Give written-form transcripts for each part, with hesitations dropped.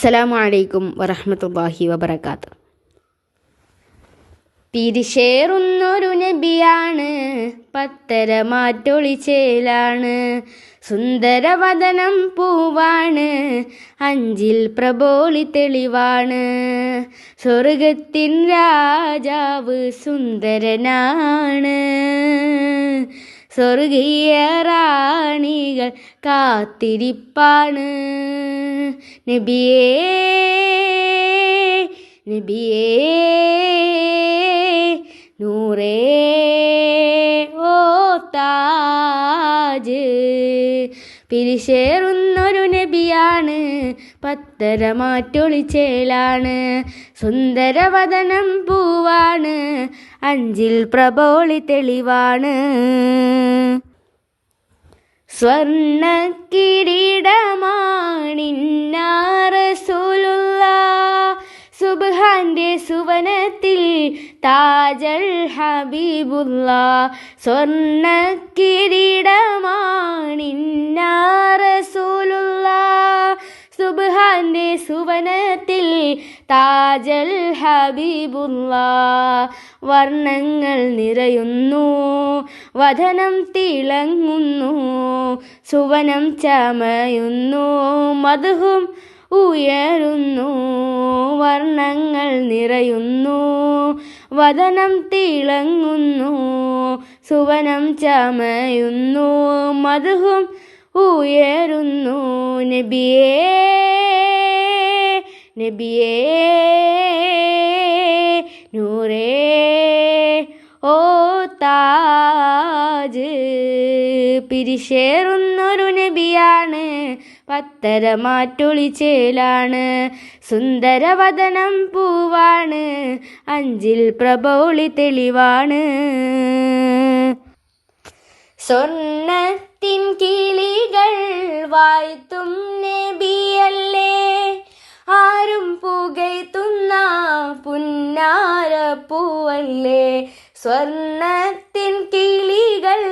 അസ്സലാമു അലൈക്കും വറഹ്മത്തുള്ളാഹി വബറകാത്ത്. പിരിശേറുന്നൊരു നബിയാണ്, പത്തരമാറ്റൊളിച്ചേലാണ്, സുന്ദരവദനം പൂവാണ്, അഞ്ചിൽ പ്രബോളി തെളിവാണ്, സ്വർഗത്തിൻ രാജാവ് സുന്ദരനാണ്, സ്വർഗീയ റാണികൾ കാത്തിരിപ്പാണ്. നബിയേ നബിയേ നൂറേ ഓ താജ്. പിരിശേറുന്നൊരു നബിയാണ്, പത്തരമാറ്റൊളിച്ചേലാണ്, സുന്ദരവദനം പൂവാണ്, അഞ്ചിൽ പ്രബോളി തെളിവാണ്, സ്വർണ്ണ കിരീടമാണിന്നാ റസൂലുള്ളാഹ്, സുബ്ഹാന്റെ സുവനത്തിൽ താജൽ ഹബീബുല്ലാഹ്, സ്വർണ്ണ കിരീടമാണിന്നാ റസൂലുള്ളാഹ്, സുബ്ഹാന്റെ സുവനത്തിൽ താജൽ ഹബീബുല്ലാഹ്. വർണ്ണങ്ങൾ നിറയുന്നു, വദനം തിളങ്ങുന്നു, സുവനം ചമയുന്നു, മദ്ഹും ഉയരുന്നു. വർണ്ണങ്ങൾ നിറയുന്നു, വദനം തിളങ്ങുന്നു, സുവനം ചമയുന്നു, മദ്ഹും ഉയരുന്നു. നബിയേ നബിയേ നൂറേ ഓ താജ്. പിരിശേറുന്നൊരു നബിയാണ്, പത്തരമാറ്റൊളിച്ചേലാണ്, സുന്ദരവദനം പൂവാണ്, അഞ്ചിൽ പ്രബോളി തെളിവാണ്, സ്വർണ്ണത്തിൻ കിളികൾ വാഴ്ത്തും നബിയല്ലേ, ആരും പുകഴ്ത്തുന്ന പുന്നാരപ്പൂവല്ലേ, സ്വർണ്ണത്തിൻ കിളികൾ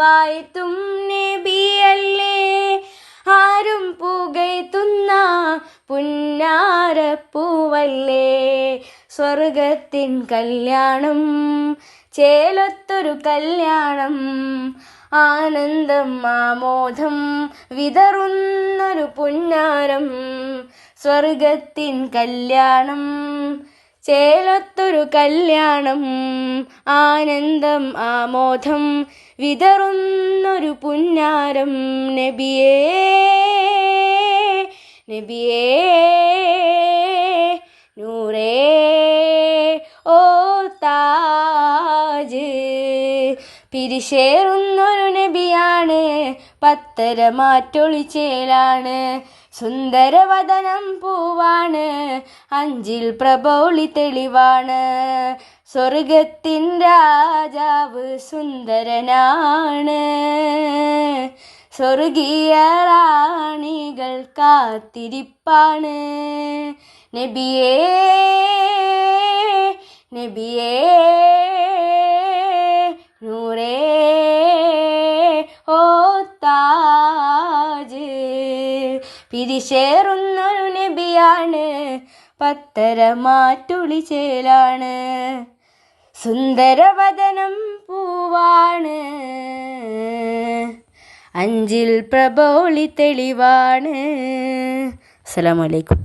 വാഴ്ത്തും നബിയല്ലേ, ആരും പുകഴ്ത്തുന്ന പുന്നാരപ്പൂവല്ലേ, സ്വർഗത്തിൻ കല്യാണം ചേലത്തൊരു കല്യാണം, ആനന്ദം ആമോദം വിതറുന്നൊരു പുന്നാരം, സ്വർഗത്തിൻ കല്യാണം ചേലത്തൊരു കല്യാണം, ആനന്ദം ആമോദം വിതറുന്നൊരു പുന്നാരം. നബിയേ നബിയേ നൂറേ ഓ താജ്. പിരിശേറുന്നൊരു നബിയാണ്, പത്തരമാറ്റൊളിച്ചേലാണ്, സുന്ദരവദനം പൂവാണ്, അഞ്ചിൽ പ്രബോളി തെളിവാണ്, സ്വർഗത്തിൻ രാജാവ് സുന്ദരനാണ്, സ്വർഗീയ റാണികൾ കാത്തിരിപ്പാണ്. നബിയേ നബിയേ നൂറേ ഓ താജ്. പിരിശേറുന്നൊരു നബിയാണ്, പത്തരമാറ്റൊളിച്ചേലാണ്, സുന്ദരവദനം പൂവാണ്, അഞ്ചിൽ പ്രബോളി തെളിവാണ്. അസ്സലാമു അലൈക്കും.